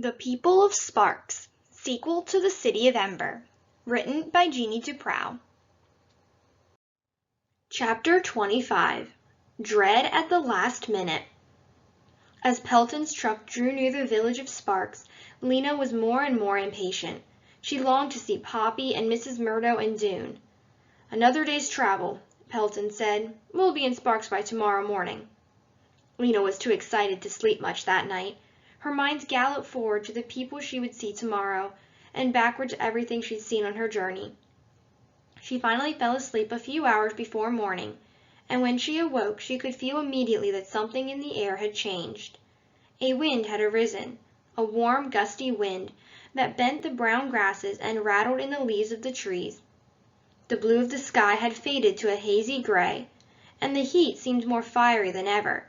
The People of Sparks, sequel to The City of Ember, written by Jeanne DuPrau. Chapter 25. Dread at the Last Minute. As Pelton's truck drew near the village of Sparks, Lena was more and more impatient. She longed to see Poppy and Mrs. Murdo and Dune. "Another day's travel," Pelton said. "We'll be in Sparks by tomorrow morning." Lena was too excited to sleep much that night. Her mind galloped forward to the people she would see tomorrow, and backward to everything she'd seen on her journey. She finally fell asleep a few hours before morning, and when she awoke she could feel immediately that something in the air had changed. A wind had arisen, a warm, gusty wind that bent the brown grasses and rattled in the leaves of the trees. The blue of the sky had faded to a hazy gray, and the heat seemed more fiery than ever.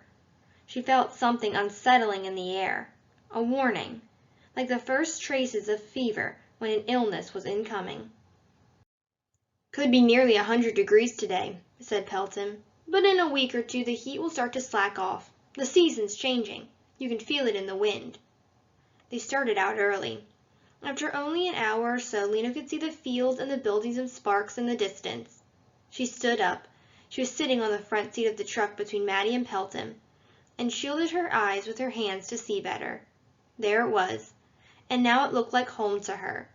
She felt something unsettling in the air, a warning, like the first traces of fever when an illness was incoming. "Could be nearly 100 degrees today," said Pelton, "but in a week or two the heat will start to slack off. The season's changing. You can feel it in the wind." They started out early. After only an hour or so, Lena could see the fields and the buildings of Sparks in the distance. She stood up. She was sitting on the front seat of the truck between Maddie and Pelton, and shielded her eyes with her hands to see better. There it was, and now it looked like home to her.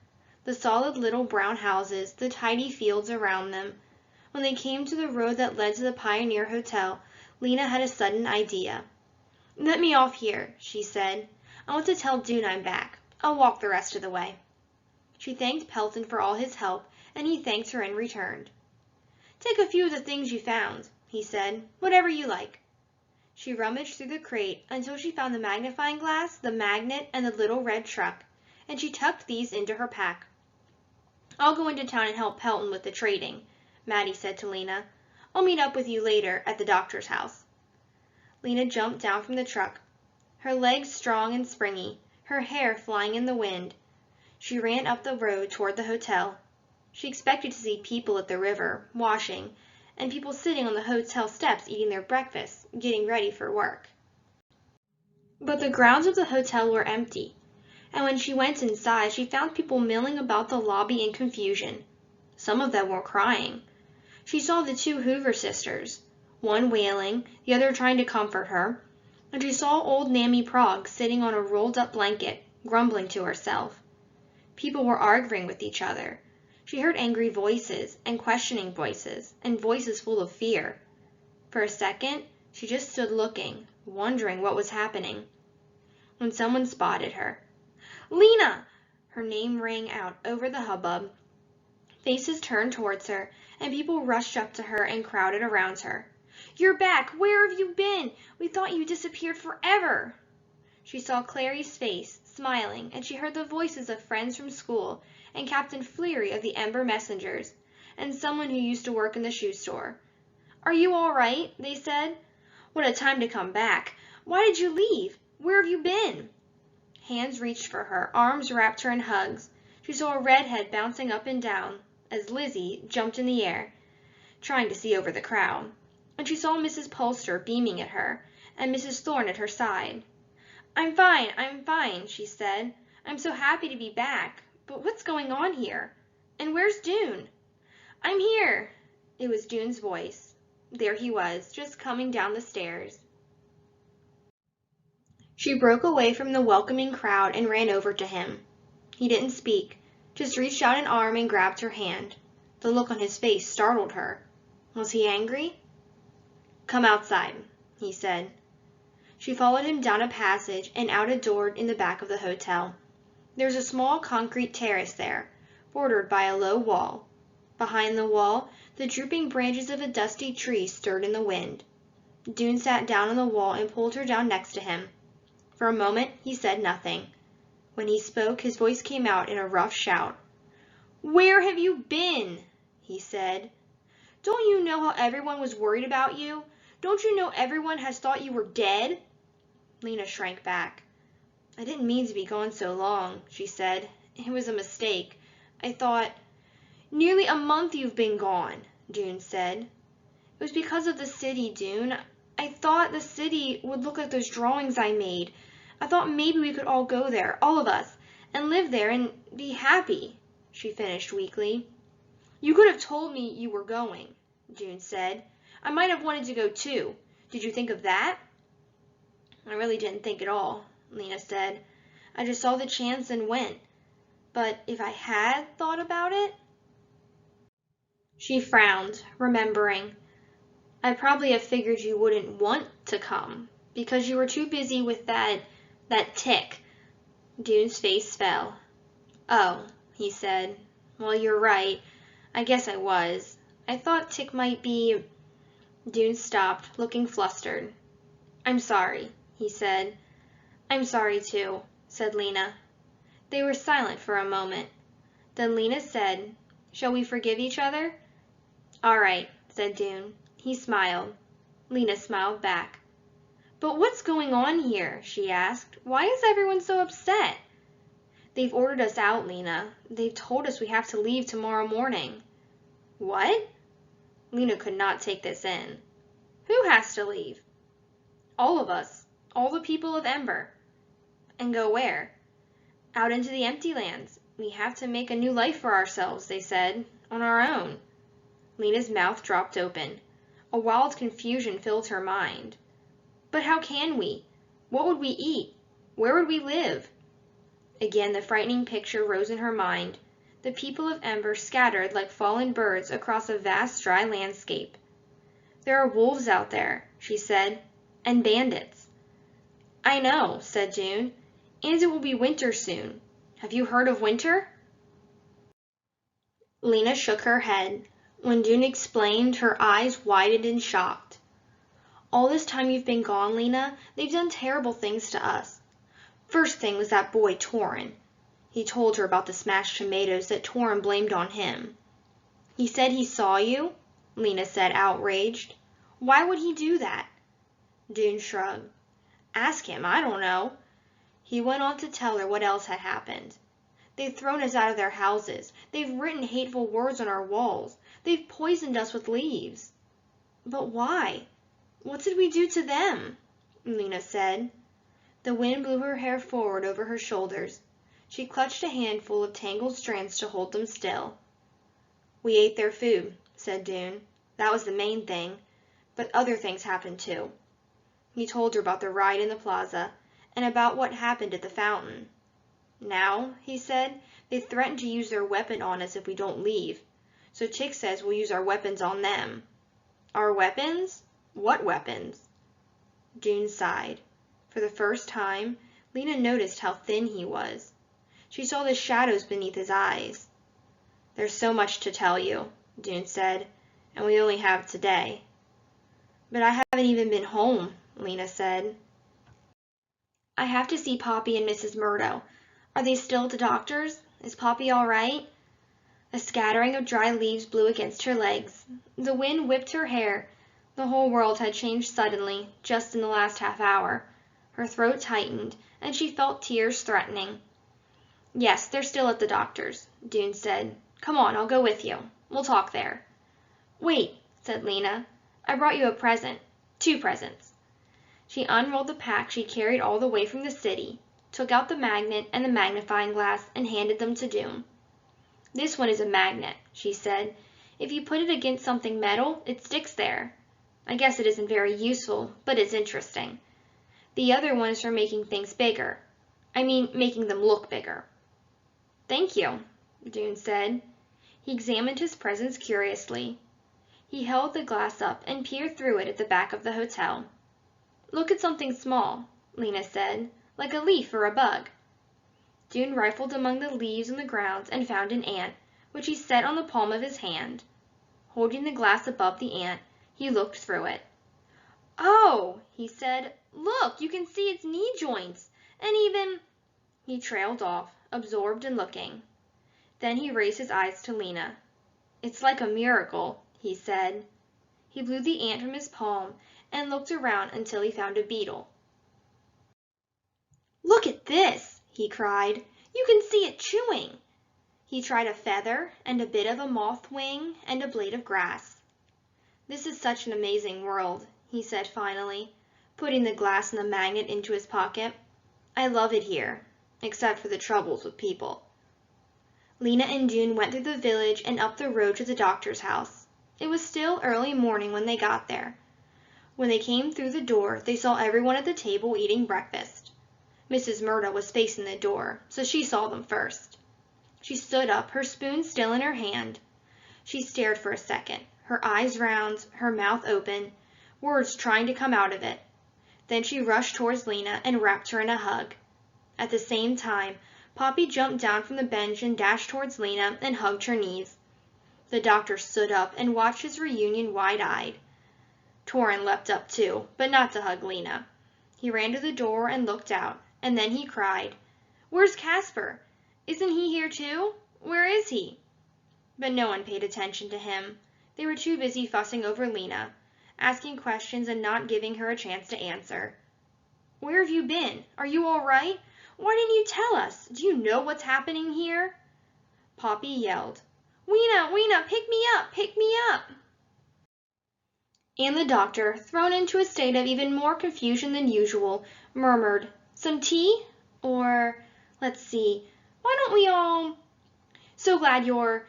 The solid little brown houses, the tidy fields around them. When they came to the road that led to the Pioneer Hotel, Lena had a sudden idea. "Let me off here," she said. "I want to tell Dune I'm back. I'll walk the rest of the way." She thanked Pelton for all his help, and he thanked her in return. "Take a few of the things you found," he said. "Whatever you like." She rummaged through the crate until she found the magnifying glass, the magnet, and the little red truck, and she tucked these into her pack. "I'll go into town and help Pelton with the trading," Maddie said to Lena. "I'll meet up with you later at the doctor's house." Lena jumped down from the truck, her legs strong and springy, her hair flying in the wind. She ran up the road toward the hotel. She expected to see people at the river, washing, and people sitting on the hotel steps eating their breakfasts, getting ready for work. But the grounds of the hotel were empty, and when she went inside she found people milling about the lobby in confusion. Some of them were crying. She saw the two Hoover sisters, one wailing, the other trying to comfort her, and she saw old Mammy Progg sitting on a rolled-up blanket, grumbling to herself. People were arguing with each other. She heard angry voices, and questioning voices, and voices full of fear. For a second, she just stood looking, wondering what was happening, when someone spotted her. "Lena!" Her name rang out over the hubbub. Faces turned towards her, and people rushed up to her and crowded around her. "You're back! Where have you been? We thought you disappeared forever!" She saw Clary's face, smiling, and she heard the voices of friends from school, and Captain Fleary of the Ember Messengers, and someone who used to work in the shoe store. "Are you all right?" they said. "What a time to come back! Why did you leave? Where have you been?" Hands reached for her, arms wrapped her in hugs. She saw a redhead bouncing up and down as Lizzie jumped in the air, trying to see over the crowd. And she saw Mrs. Polster beaming at her, and Mrs. Thorne at her side. I'm fine," she said. "I'm so happy to be back. But what's going on here? And where's Dune?" "I'm here." It was Dune's voice. There he was, just coming down the stairs. She broke away from the welcoming crowd and ran over to him. He didn't speak, just reached out an arm and grabbed her hand. The look on his face startled her. Was he angry? "Come outside," he said. She followed him down a passage and out a door in the back of the hotel. There was a small concrete terrace there, bordered by a low wall. Behind the wall, the drooping branches of a dusty tree stirred in the wind. Dune sat down on the wall and pulled her down next to him. For a moment he said nothing. When he spoke, his voice came out in a rough shout. "Where have you been?" he said. "Don't you know how everyone was worried about you? Don't you know everyone has thought you were dead?" Lena shrank back. "I didn't mean to be gone so long," she said. "It was a mistake. I thought—" "Nearly a month you've been gone," Dune said. "It was because of the city, Dune. I thought the city would look like those drawings I made. I thought maybe we could all go there, all of us, and live there and be happy," she finished weakly. "You could have told me you were going," June said. "I might have wanted to go too. Did you think of that?" "I really didn't think at all," Lena said. "I just saw the chance and went. But if I had thought about it—" She frowned, remembering. "I probably have figured you wouldn't want to come, because you were too busy with that tick." Dune's face fell. "Oh," he said. "Well, you're right. I guess I was. I thought tick might be—" Dune stopped, looking flustered. "I'm sorry," he said. "I'm sorry, too," said Lena. They were silent for a moment. Then Lena said, "Shall we forgive each other?" "All right," said Dune. He smiled. Lena smiled back. "But what's going on here?" she asked. "Why is everyone so upset?" "They've ordered us out, Lena. They've told us we have to leave tomorrow morning." "What?" Lena could not take this in. "Who has to leave?" "All of us. All the people of Ember." "And go where?" "Out into the empty lands. We have to make a new life for ourselves, they said, on our own." Lena's mouth dropped open. A wild confusion filled her mind. "But how can we? What would we eat? Where would we live?" Again the frightening picture rose in her mind, the people of Ember scattered like fallen birds across a vast dry landscape. "There are wolves out there," she said, "and bandits." "I know," said June, "and it will be winter soon. Have you heard of winter?" Lena shook her head. When June explained, her eyes widened in shock. "All this time you've been gone, Lena, they've done terrible things to us. First thing was that boy Torrin." He told her about the smashed tomatoes that Torrin blamed on him. "He said he saw you?" Lena said, outraged. "Why would he do that?" June shrugged. "Ask him, I don't know." He went on to tell her what else had happened. "They've thrown us out of their houses. They've written hateful words on our walls. They've poisoned us with leaves." "But why? What did we do to them?" Lena said. The wind blew her hair forward over her shoulders. She clutched a handful of tangled strands to hold them still. "We ate their food," said Dune. "That was the main thing. But other things happened too." He told her about the riot in the plaza, and about what happened at the fountain. "Now," he said, "they threaten to use their weapon on us if we don't leave. So Chick says we'll use our weapons on them." "Our weapons? What weapons?" June sighed. For the first time, Lena noticed how thin he was. She saw the shadows beneath his eyes. "There's so much to tell you," June said, "and we only have today." "But I haven't even been home," Lena said. "I have to see Poppy and Mrs. Murdo. Are they still at the doctor's? Is Poppy all right?" A scattering of dry leaves blew against her legs. The wind whipped her hair. The whole world had changed suddenly, just in the last half hour. Her throat tightened, and she felt tears threatening. "Yes, they're still at the doctor's," Dune said. "Come on, I'll go with you. We'll talk there." "Wait," said Lena. "I brought you a present. 2 presents." She unrolled the pack she'd carried all the way from the city, took out the magnet and the magnifying glass, and handed them to Dune. "This one is a magnet," she said. "If you put it against something metal, it sticks there. I guess it isn't very useful, but it's interesting. The other one is for making things bigger. I mean, making them look bigger." "Thank you," Dune said. He examined his presents curiously. He held the glass up and peered through it at the back of the hotel. "Look at something small," Lena said, "like a leaf or a bug." Dune rifled among the leaves on the ground and found an ant, which he set on the palm of his hand. Holding the glass above the ant, he looked through it. "Oh," he said, "look, you can see its knee joints, and even—" He trailed off, absorbed and looking. Then he raised his eyes to Lena. "It's like a miracle," he said. He blew the ant from his palm and looked around until he found a beetle. "Look at this!" he cried. "You can see it chewing." He tried a feather and a bit of a moth wing and a blade of grass. "This is such an amazing world," he said finally, putting the glass and the magnet into his pocket. I love it here, except for the troubles with people." Lena and June went through the village and up the road to the doctor's house. It was still early morning when they got there. When they came through the door, they saw everyone at the table eating breakfast. Mrs. Murdo was facing the door, so she saw them first. She stood up, her spoon still in her hand. She stared for a second, her eyes round, her mouth open, words trying to come out of it. Then she rushed towards Lena and wrapped her in a hug. At the same time, Poppy jumped down from the bench and dashed towards Lena and hugged her knees. The doctor stood up and watched his reunion wide-eyed. Torrin leapt up too, but not to hug Lena. He ran to the door and looked out, and then he cried, "Where's Casper? Isn't he here too? Where is he?" But no one paid attention to him. They were too busy fussing over Lena, asking questions and not giving her a chance to answer. "Where have you been? Are you all right? Why didn't you tell us? Do you know what's happening here?" Poppy yelled, "Weena, Weena, pick me up, pick me up!" And the doctor, thrown into a state of even more confusion than usual, murmured, "Some tea? Or, let's see, why don't we all... So glad you're..."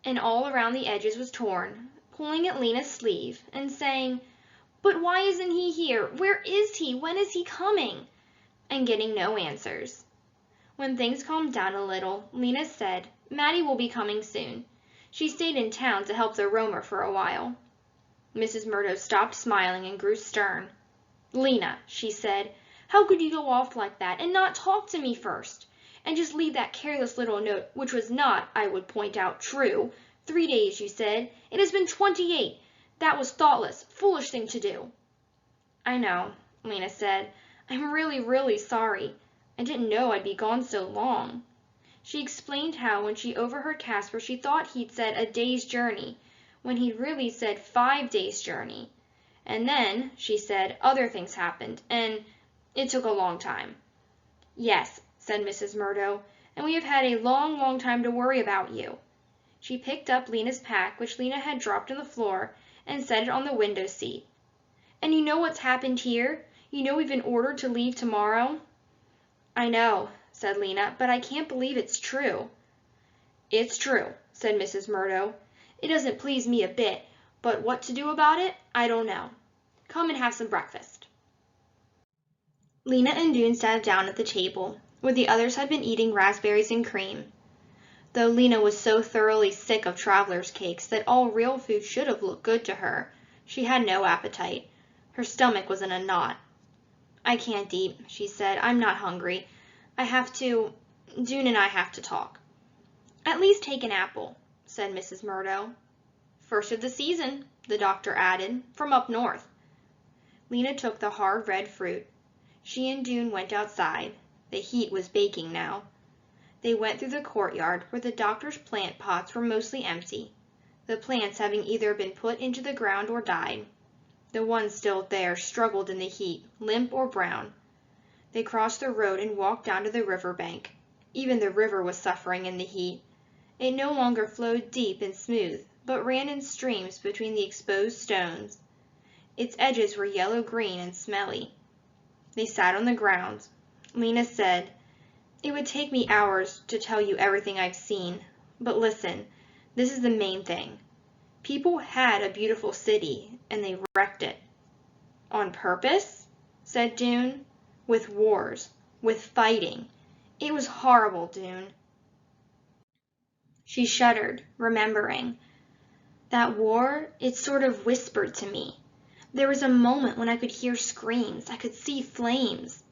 And all around the edges was Torn, pulling at Lena's sleeve and saying, "But why isn't he here? Where is he? When is he coming?" And getting no answers. When things calmed down a little, Lena said, "Maddie will be coming soon. She stayed in town to help the roamer for a while." Mrs. Murdo stopped smiling and grew stern. "Lena," she said, "how could you go off like that and not talk to me first? And just leave that careless little note, which was not, I would point out, true. 3 days, you said. It has been 28. That was thoughtless, foolish thing to do." "I know," Lena said. "I'm really, really sorry. I didn't know I'd be gone so long." She explained how when she overheard Casper she thought he'd said a day's journey, when he really said 5 days' journey. And then, she said, other things happened, and it took a long time. "Yes," said Mrs. Murdo, "and we have had a long, long time to worry about you." She picked up Lena's pack, which Lena had dropped on the floor, and set it on the window seat. "And you know what's happened here? You know we've been ordered to leave tomorrow?" "I know," said Lena, "but I can't believe it's true." "It's true," said Mrs. Murdo. "It doesn't please me a bit, but what to do about it, I don't know. Come and have some breakfast." Lena and June sat down at the table, where the others had been eating raspberries and cream. Though Lena was so thoroughly sick of traveler's cakes that all real food should have looked good to her, she had no appetite. Her stomach was in a knot. "I can't eat," she said. "I'm not hungry. June and I have to talk." "At least take an apple," said Mrs. Murdo. "First of the season," the doctor added, "from up north." Lena took the hard red fruit. She and June went outside. The heat was baking now. They went through the courtyard, where the doctor's plant pots were mostly empty, the plants having either been put into the ground or died. The ones still there struggled in the heat, limp or brown. They crossed the road and walked down to the river bank. Even the river was suffering in the heat. It no longer flowed deep and smooth, but ran in streams between the exposed stones. Its edges were yellow-green and smelly. They sat on the ground. Lena said, "It would take me hours to tell you everything I've seen, but listen, this is the main thing. People had a beautiful city, and they wrecked it." "On purpose?" said June. "With wars, with fighting. It was horrible, June." She shuddered, remembering. "That war, it sort of whispered to me. There was a moment when I could hear screams, I could see flames.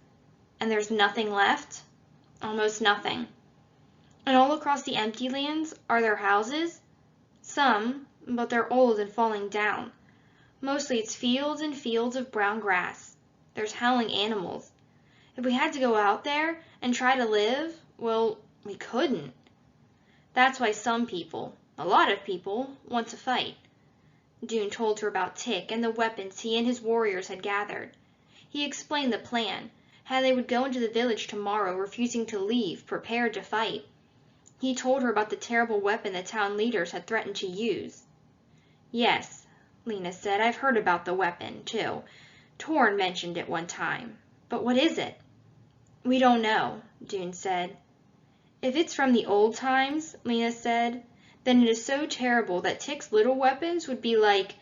And there's nothing left?" "Almost nothing." "And all across the empty lands, are there houses?" "Some, but they're old and falling down. Mostly it's fields and fields of brown grass. There's howling animals. If we had to go out there and try to live, well, we couldn't. That's why some people, a lot of people, want to fight." June told her about Tick and the weapons he and his warriors had gathered. He explained the plan, how they would go into the village tomorrow, refusing to leave, prepared to fight. He told her about the terrible weapon the town leaders had threatened to use. "Yes," Lena said, "I've heard about the weapon, too. Torn mentioned it one time. But what is it?" We don't know, June said. If it's from the old times, Lena said, then it is so terrible that Tick's little weapons would be like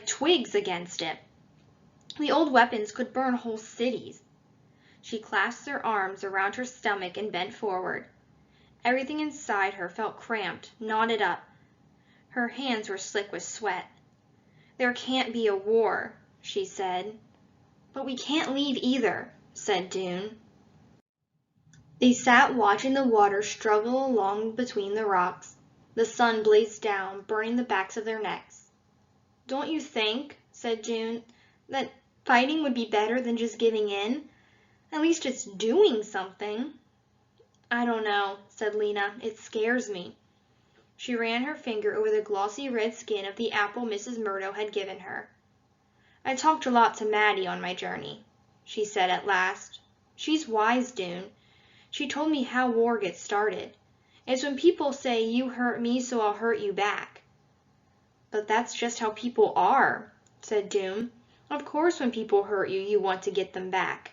twigs against it. The old weapons could burn whole cities. She clasped her arms around her stomach and bent forward. Everything inside her felt cramped, knotted up. Her hands were slick with sweat. There can't be a war, she said. But we can't leave either, said June. They sat watching the water struggle along between the rocks. The sun blazed down, burning the backs of their necks. Don't you think, said June, that fighting would be better than just giving in? At least it's doing something. I don't know, said Lena. It scares me. She ran her finger over the glossy red skin of the apple Mrs. Murdo had given her. I talked a lot to Maddie on my journey, she said at last. She's wise, June. She told me how war gets started. It's when people say, you hurt me, so I'll hurt you back. But that's just how people are, said June. Of course when people hurt you, you want to get them back.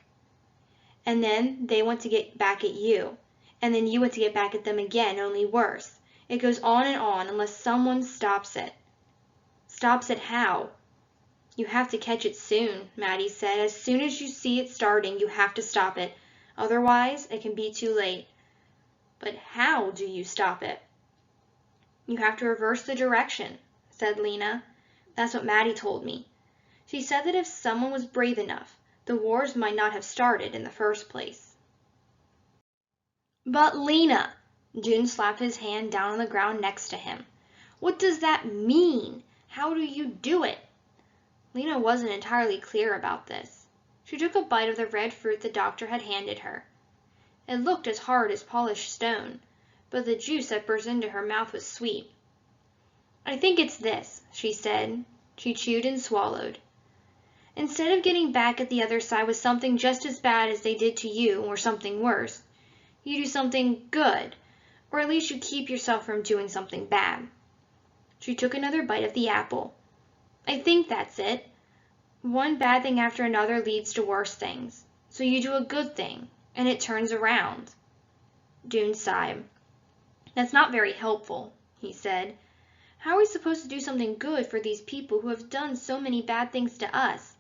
And then they want to get back at you. And then you want to get back at them again, only worse. It goes on unless someone stops it. Stops it how? You have to catch it soon, Maddie said. As soon as you see it starting, you have to stop it. Otherwise, it can be too late. But how do you stop it? You have to reverse the direction, said Lena. That's what Maddie told me. She said that if someone was brave enough, the wars might not have started in the first place. But Lena, June slapped his hand down on the ground next to him. What does that mean? How do you do it? Lena wasn't entirely clear about this. She took a bite of the red fruit the doctor had handed her. It looked as hard as polished stone, but the juice that burst into her mouth was sweet. I think it's this, she said. She chewed and swallowed. Instead of getting back at the other side with something just as bad as they did to you, or something worse, you do something good, or at least you keep yourself from doing something bad. She took another bite of the apple. I think that's it. One bad thing after another leads to worse things. So you do a good thing, and it turns around. June sighed. That's not very helpful, he said. How are we supposed to do something good for these people who have done so many bad things to us?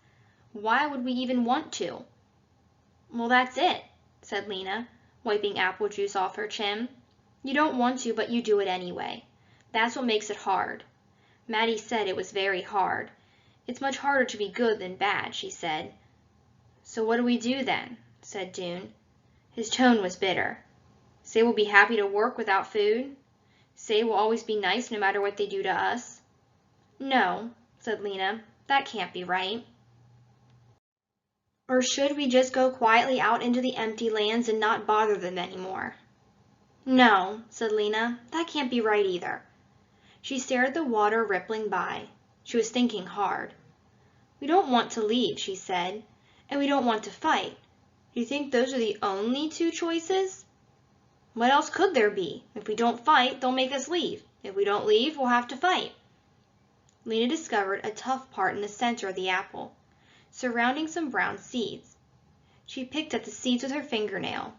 Why would we even want to? Well, that's it, said Lena, wiping apple juice off her chin. You don't want to, but you do it anyway. That's what makes it hard. Maddie said it was very hard. It's much harder to be good than bad, she said. So what do we do then? Said June. His tone was bitter. Say we'll be happy to work without food? Say we'll always be nice no matter what they do to us? No, said Lena. That can't be right. Or should we just go quietly out into the empty lands and not bother them anymore? No, said Lena. That can't be right either. She stared at the water rippling by. She was thinking hard. We don't want to leave, she said, and we don't want to fight. Do you think those are the only two choices? What else could there be? If we don't fight, they'll make us leave. If we don't leave, we'll have to fight. Lena discovered a tough part in the center of the apple, surrounding some brown seeds. She picked at the seeds with her fingernail.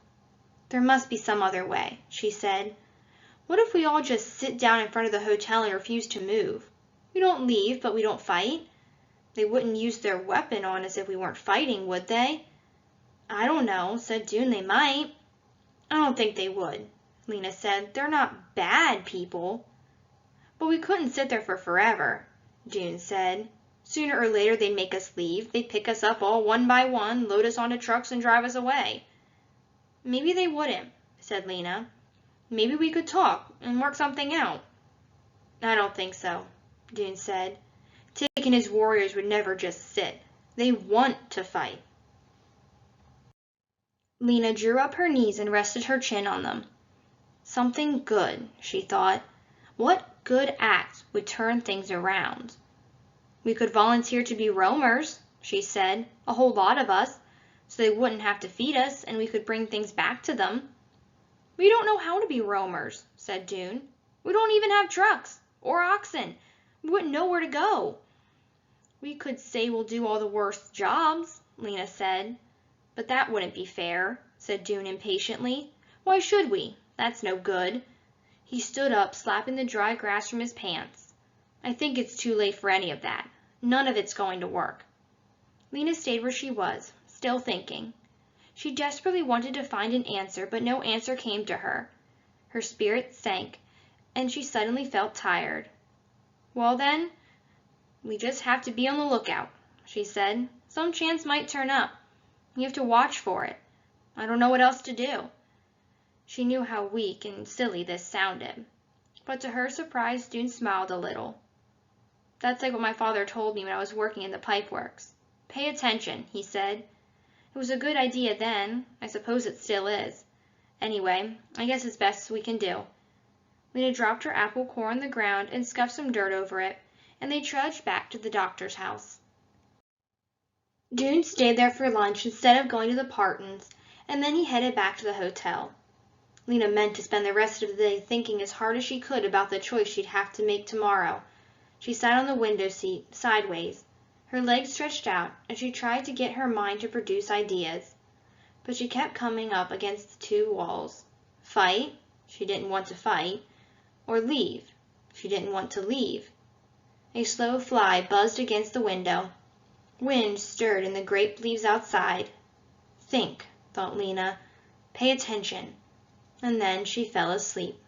There must be some other way, she said. What if we all just sit down in front of the hotel and refuse to move? We don't leave, but we don't fight. They wouldn't use their weapon on us if we weren't fighting, would they? I don't know, said June. They might. I don't think they would, Lena said. They're not bad people. But we couldn't sit there for forever, June said. Sooner or later they'd make us leave. They'd pick us up all one by one, load us onto trucks and drive us away. Maybe they wouldn't, said Lena. Maybe we could talk and work something out. I don't think so, June said. Tick and his warriors would never just sit. They want to fight. Lena drew up her knees and rested her chin on them. Something good, she thought. What good act would turn things around? We could volunteer to be roamers, she said, a whole lot of us, so they wouldn't have to feed us and we could bring things back to them. We don't know how to be roamers, said June. We don't even have trucks or oxen. We wouldn't know where to go. We could say we'll do all the worst jobs, Lena said. But that wouldn't be fair, said June impatiently. Why should we? That's no good. He stood up, slapping the dry grass from his pants. I think it's too late for any of that. None of it's going to work. Lena stayed where she was, still thinking. She desperately wanted to find an answer, but no answer came to her. Her spirits sank, and she suddenly felt tired. Well then, we just have to be on the lookout, she said. Some chance might turn up. You have to watch for it. I don't know what else to do. She knew how weak and silly this sounded, but to her surprise, June smiled a little. That's like what my father told me when I was working in the pipeworks. Pay attention, he said. It was a good idea then. I suppose it still is. Anyway, I guess it's best we can do. Lena dropped her apple core on the ground and scuffed some dirt over it, and they trudged back to the doctor's house. June stayed there for lunch instead of going to the Partons, and then he headed back to the hotel. Lena meant to spend the rest of the day thinking as hard as she could about the choice she'd have to make tomorrow. She sat on the window seat, sideways, her legs stretched out, and she tried to get her mind to produce ideas. But she kept coming up against the two walls. Fight? She didn't want to fight. Or leave? She didn't want to leave. A slow fly buzzed against the window. Wind stirred in the grape leaves outside. Think, thought Lena. Pay attention. And then she fell asleep.